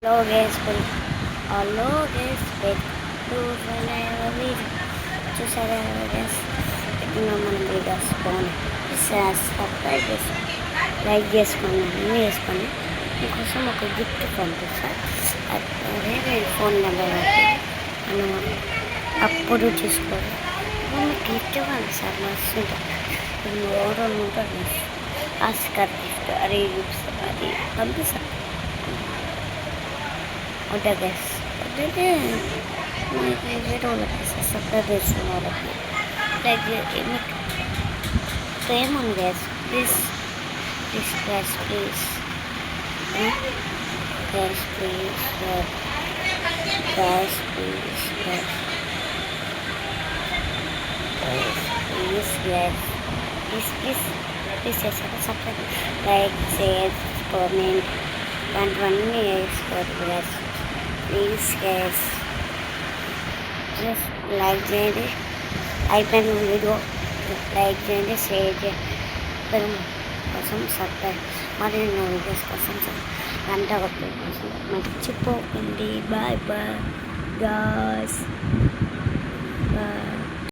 Hello guys, hello guys, to whenever we చూసారా guys, ఇప్పుడు మన వీడియోస్ బాగున్నాయి. సబ్స్క్రైబ్ చేసి లైక్ చేసుకోండి, అన్నీ చేసుకోండి. మీకోసం ఒక గిఫ్ట్ పంపిస్తా. అదే నేను ఫోన్ నెంబర్ మనం అప్పుడు చూసుకోవాలి. మీకు గిఫ్ట్ ఇవ్వాలి సార్, మస్తు ఉంటుంది. ఎవరో ఉంటారు ఆస్కార్ గిఫ్ట్, అది గిఫ్ట్స్ అది పంపిస్తాను. ఉంటా గ్యాస్ అంటే మీకు వేరే వాళ్ళకి సబ్స్క్రైబ్ చేసిన వాళ్ళకి లైక్ మీకు ప్రేమ ఉంది guys. Please please guys, please guys, please guys, please guys, please guys, please please please చేశారు. సబ్స్క్రైబ్, లైక్, షేర్, కామెంట్ ఇలాంటివన్నీ వేసుకోవద్దు guys. Please guys, just like చేయండి. అయిపోయిన వీడియో లైక్ చేయండి, షేర్ చేయండి. కోసం సబ్స్క్రైబ్, మరి నా వీడియోస్ కోసం గంట కొట్టే కోసం మర్చిపోకండి. Bye bye guys, bye.